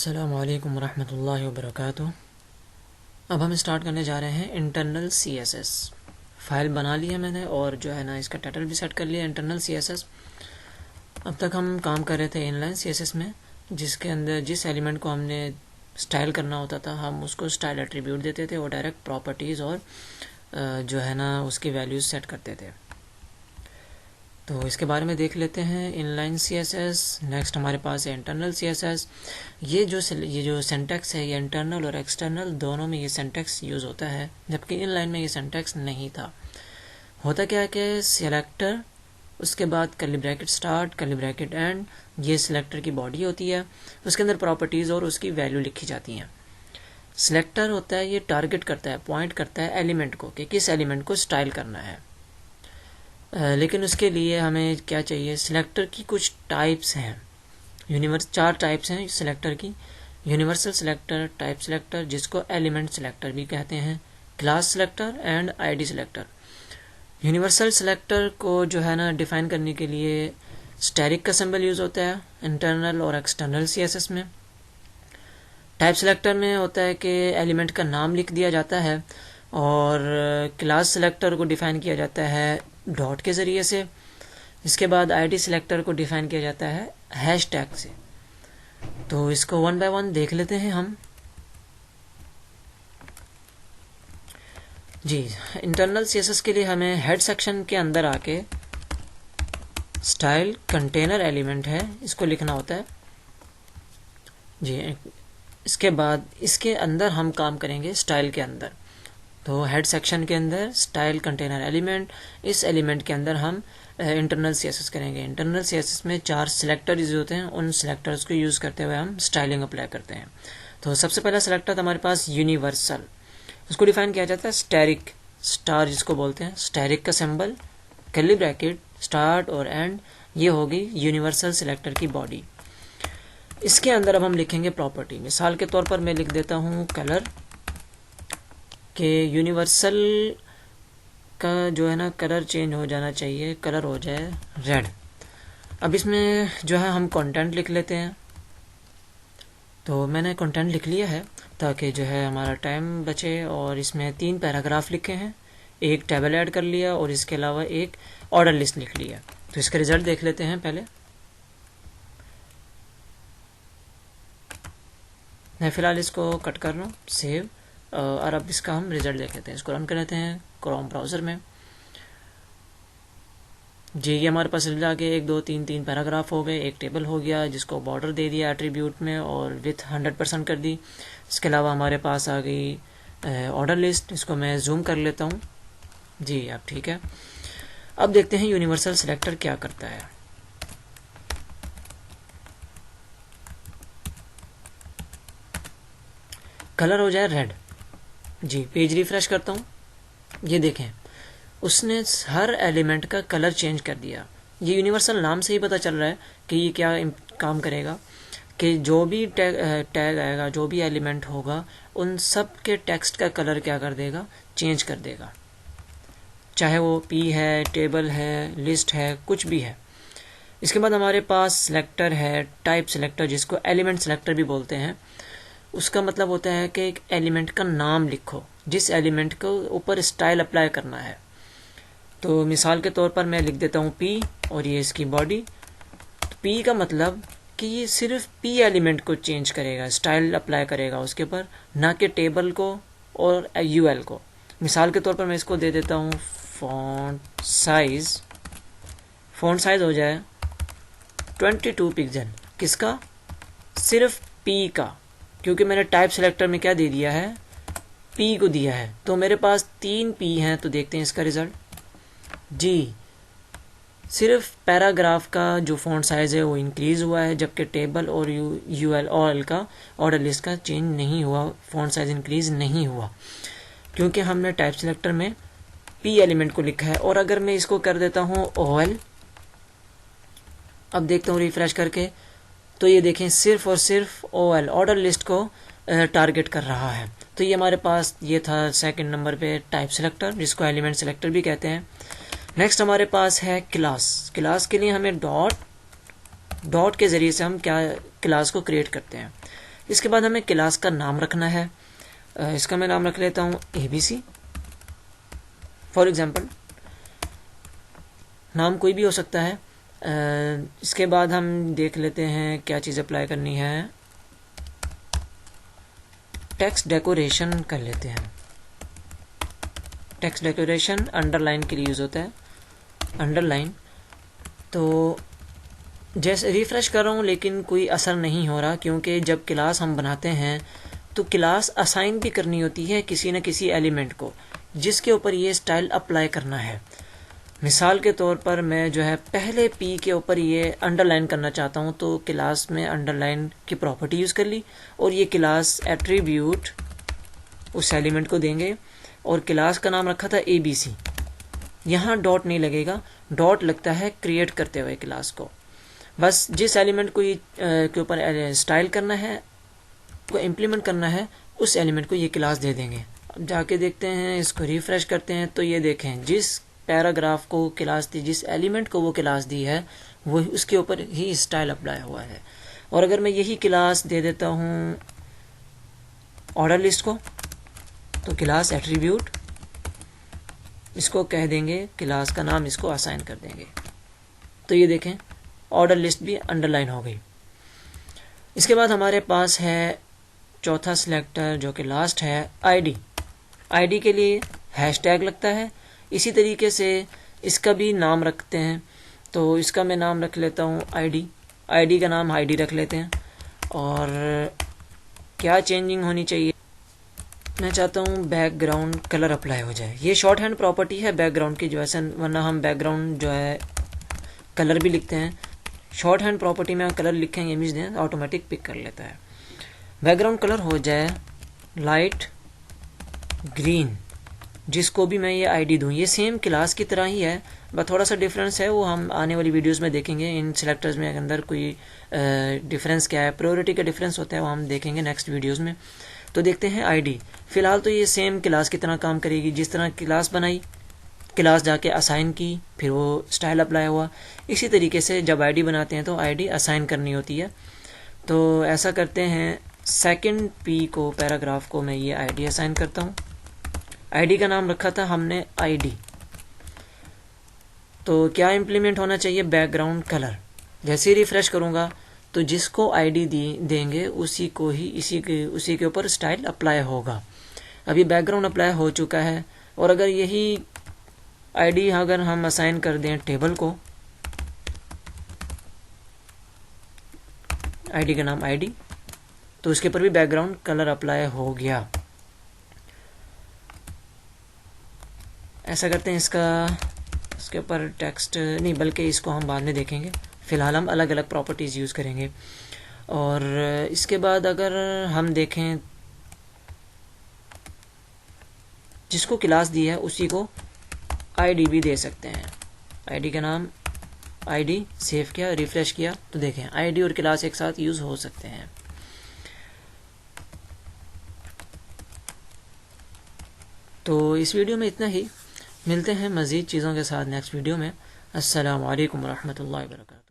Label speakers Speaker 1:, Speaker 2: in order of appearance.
Speaker 1: अस्सलामु अलैकुम रहमतुल्लाहि व बरकातुहू। अब हम स्टार्ट करने जा रहे हैं इंटरनल CSS। फाइल बना ली है मैंने और जो है ना इसका टाइटल भी सेट कर लिया इंटरनल CSS। अब तक हम काम कर रहे थे इनलाइन CSS में, जिसके अंदर जिस एलिमेंट को हमने स्टाइल करना होता था हम उसको स्टाइल एट्रीब्यूट देते थे और डायरेक्ट प्रॉपर्टीज़ और जो है ना उसकी वैल्यूज़ सेट करते थे। तो इसके बारे में देख लेते हैं इनलाइन CSS। नेक्स्ट हमारे पास है इंटरनल CSS। ये जो सिंटैक्स है ये इंटरनल और एक्सटर्नल दोनों में ये सिंटैक्स यूज़ होता है, जबकि इनलाइन में ये सिंटैक्स नहीं था। होता क्या है कि सिलेक्टर, उसके बाद curly bracket start, curly bracket and, ये सिलेक्टर की बॉडी होती है, उसके अंदर प्रॉपर्टीज़ और उसकी वैल्यू लिखी जाती हैं। सिलेक्टर होता है ये टारगेट करता है, पॉइंट करता है एलिमेंट को कि किस एलिमेंट को स्टाइल करना है। लेकिन उसके लिए हमें क्या चाहिए, सिलेक्टर की कुछ टाइप्स हैं। 4 टाइप्स हैं सिलेक्टर की। यूनिवर्सल सिलेक्टर, टाइप सिलेक्टर, जिसको एलिमेंट सिलेक्टर भी कहते हैं, class selector and ID selector. Universal selector को जो है ना डिफाइन करने के लिए स्टैटिक का सिंबल यूज़ होता है इंटरनल और एक्सटर्नल CSS में। टाइप सिलेक्टर में होता है कि एलिमेंट का नाम लिख दिया जाता है और क्लास सिलेक्टर को डिफाइन किया जाता है डॉट के ज़रिए से। इसके बाद आईडी सिलेक्टर को डिफाइन किया जाता है हैश टैग से। तो इसको वन बाय वन देख लेते हैं हम। जी, इंटरनल CSS के लिए हमें हेड सेक्शन के अंदर आके स्टाइल कंटेनर एलिमेंट है इसको लिखना होता है जी। इसके बाद इसके अंदर हम काम करेंगे स्टाइल के अंदर। तो हेड सेक्शन के अंदर स्टाइल कंटेनर एलिमेंट, इस एलिमेंट के अंदर हम इंटरनल CSS करेंगे। इंटरनल CSS में 4 सिलेक्टर यूज होते हैं, उन सिलेक्टर्स को यूज़ करते हुए हम स्टाइलिंग अप्लाई करते हैं। तो सबसे पहला सिलेक्टर हमारे पास यूनिवर्सल, उसको डिफाइन किया जाता है स्टैटिक, स्टार जिसको बोलते हैं, स्टैटिक का सिंबल, कर्ली ब्रैकेट, स्टार्ट और एंड, ये होगी यूनिवर्सल सिलेक्टर की बॉडी। इसके अंदर अब हम लिखेंगे प्रॉपर्टी। मिसाल के तौर पर मैं लिख देता हूँ कलर कि यूनिवर्सल का जो है ना कलर चेंज हो जाना चाहिए, कलर हो जाए रेड। अब इसमें जो है हम कंटेंट लिख लेते हैं। तो मैंने कंटेंट लिख लिया है ताकि जो है हमारा टाइम बचे, और इसमें 3 पैराग्राफ लिखे हैं, एक टेबल ऐड कर लिया और इसके अलावा एक ऑर्डर लिस्ट लिख लिया। तो इसका रिजल्ट देख लेते हैं पहले। मैं फ़िलहाल इसको कट कर रहा हूँ, सेव, और अब इसका हम रिजल्ट देख लेते हैं। इसको रन कर लेते हैं क्रोम ब्राउज़र में। जी, ये हमारे पास रिजल्ट आ गए 1 2 3 पैराग्राफ हो गए, एक टेबल हो गया जिसको बॉर्डर दे दिया एट्रीब्यूट में और विथ 100% कर दी। इसके अलावा हमारे पास आ गई ऑर्डर लिस्ट, इसको मैं जूम कर लेता हूँ। जी, अब ठीक है। अब देखते हैं यूनिवर्सल सिलेक्टर क्या करता है। कलर हो जाए रेड। जी, पेज रिफ्रेश करता हूँ। ये देखें, उसने हर एलिमेंट का कलर चेंज कर दिया। ये यूनिवर्सल नाम से ही पता चल रहा है कि ये क्या काम करेगा कि जो भी टैग आएगा, जो भी एलिमेंट होगा, उन सब के टेक्स्ट का कलर क्या कर देगा, चेंज कर देगा। चाहे वो P है, टेबल है, लिस्ट है, कुछ भी है। इसके बाद हमारे पास सिलेक्टर है, टाइप सिलेक्टर, जिसको एलिमेंट सिलेक्टर भी बोलते हैं। उसका मतलब होता है कि एक एलिमेंट का नाम लिखो जिस एलिमेंट को ऊपर स्टाइल अप्लाई करना है। तो मिसाल के तौर पर मैं लिख देता हूँ P और ये इसकी बॉडी। तो P का मतलब कि ये सिर्फ P एलिमेंट को चेंज करेगा, स्टाइल अप्लाई करेगा उसके ऊपर, ना कि टेबल को और UL को। मिसाल के तौर पर मैं इसको दे देता हूँ फॉन्ट साइज हो जाए 22 पिक्सल। किसका? सिर्फ P का, क्योंकि मैंने टाइप सिलेक्टर में क्या दे दिया है, P को दिया है। तो मेरे पास 3 P हैं। तो देखते हैं इसका रिजल्ट। जी, सिर्फ पैराग्राफ का जो फॉन्ट साइज़ है वो इंक्रीज़ हुआ है, जबकि टेबल और UL का ऑर्डर लिस्ट का चेंज नहीं हुआ, फॉन्ट साइज़ इंक्रीज़ नहीं हुआ, क्योंकि हमने टाइप सिलेक्टर में P एलिमेंट को लिखा है। और अगर मैं इसको कर देता हूँ OL, अब देखता हूँ रिफ्रेश करके, तो ये देखें सिर्फ और सिर्फ OL ऑर्डर लिस्ट को टारगेट कर रहा है। तो ये हमारे पास ये था सेकंड नंबर पे टाइप सिलेक्टर, जिसको एलिमेंट सिलेक्टर भी कहते हैं। नेक्स्ट हमारे पास है क्लास। क्लास के लिए हमें डॉट के ज़रिए से हम क्या क्लास को क्रिएट करते हैं। इसके बाद हमें क्लास का नाम रखना है। इसका मैं नाम रख लेता हूँ ABC फॉर एग्जांपल, नाम कोई भी हो सकता है। इसके बाद हम देख लेते हैं क्या चीज़ अप्लाई करनी है। टेक्स्ट डेकोरेशन कर लेते हैं। टेक्स्ट डेकोरेशन अंडरलाइन के लिए यूज़ होता है, अंडरलाइन। तो जैसे रिफ़्रेश कर रहा हूँ लेकिन कोई असर नहीं हो रहा, क्योंकि जब क्लास हम बनाते हैं तो क्लास असाइन भी करनी होती है किसी न किसी एलिमेंट को जिसके ऊपर ये स्टाइल अप्लाई करना है। मिसाल के तौर पर मैं जो है पहले P के ऊपर ये अंडरलाइन करना चाहता हूँ, तो क्लास में अंडरलाइन की प्रॉपर्टी यूज़ कर ली और ये क्लास एट्रीब्यूट उस एलिमेंट को देंगे और क्लास का नाम रखा था ABC। यहाँ डॉट नहीं लगेगा, डॉट लगता है क्रिएट करते हुए क्लास को। बस जिस एलिमेंट को ये के ऊपर स्टाइल करना है, को इम्प्लीमेंट करना है, उस एलिमेंट को ये क्लास दे देंगे। अब जाके देखते हैं, इसको रिफ्रेश करते हैं तो ये देखें जिस पैराग्राफ को क्लास दी, जिस एलिमेंट को वो क्लास दी है, वो उसके ऊपर ही स्टाइल अप्लाई हुआ है। और अगर मैं यही क्लास दे देता हूँ ऑर्डर लिस्ट को, तो क्लास एट्रीब्यूट इसको कह देंगे, क्लास का नाम इसको असाइन कर देंगे। तो ये देखें ऑर्डर लिस्ट भी अंडरलाइन हो गई। इसके बाद हमारे पास है चौथा सिलेक्टर जो कि लास्ट है ID। ID के लिए हैशटैग लगता है। इसी तरीके से इसका भी नाम रखते हैं, तो इसका मैं नाम रख लेता हूँ ID का नाम ID रख लेते हैं। और क्या चेंजिंग होनी चाहिए, मैं चाहता हूँ बैकग्राउंड कलर अप्लाई हो जाए। ये शॉर्ट हैंड प्रॉपर्टी है बैकग्राउंड की, जो ऐसे वरना हम बैकग्राउंड जो है कलर भी लिखते हैं। शॉर्ट हैंड प्रॉपर्टी में कलर लिखेंगे, इमेज दें, ऑटोमेटिक पिक कर लेता है। बैकग्राउंड कलर हो जाए लाइट ग्रीन, जिसको भी मैं ये ID दूँ। ये सेम क्लास की तरह ही है, बस थोड़ा सा डिफरेंस है, वो हम आने वाली वीडियोस में देखेंगे। इन सिलेक्टर्स में अंदर कोई डिफरेंस क्या है, प्रायोरिटी का डिफरेंस होता है, वो हम देखेंगे नेक्स्ट वीडियोस में। तो देखते हैं ID। फ़िलहाल तो ये सेम क्लास की तरह काम करेगी। जिस तरह क्लास बनाई, क्लास जाके असाइन की, फिर वो स्टाइल अप्लाई हुआ। इसी तरीके से जब ID बनाते हैं तो ID असाइन करनी होती है। तो ऐसा करते हैं, सेकंड P को, पैराग्राफ को मैं ये ID असाइन करता हूँ। ID का नाम रखा था हमने ID। तो क्या इम्प्लीमेंट होना चाहिए, बैकग्राउंड कलर। जैसे ही रिफ्रेश करूँगा तो जिसको ID देंगे उसी को ही उसी के ऊपर स्टाइल अप्लाई होगा। अभी बैकग्राउंड अप्लाई हो चुका है। और अगर यही ID अगर हम असाइन कर दें टेबल को, ID का नाम ID, तो उसके ऊपर भी बैकग्राउंड कलर अप्लाई हो गया। ऐसा करते हैं, इसके ऊपर टेक्स्ट नहीं, बल्कि इसको हम बाद में देखेंगे। फ़िलहाल हम अलग अलग प्रॉपर्टीज़ यूज़ करेंगे। और इसके बाद अगर हम देखें, जिसको क्लास दी है उसी को ID भी दे सकते हैं। ID का नाम ID, सेव किया, रिफ्रेश किया तो देखें ID और क्लास एक साथ यूज़ हो सकते हैं। तो इस वीडियो में इतना ही। मिलते हैं मज़ीद चीज़ों के साथ नेक्स्ट वीडियो में। अस्सलामु अलैकुम वरहमतुल्लाहि वबरकातुहू।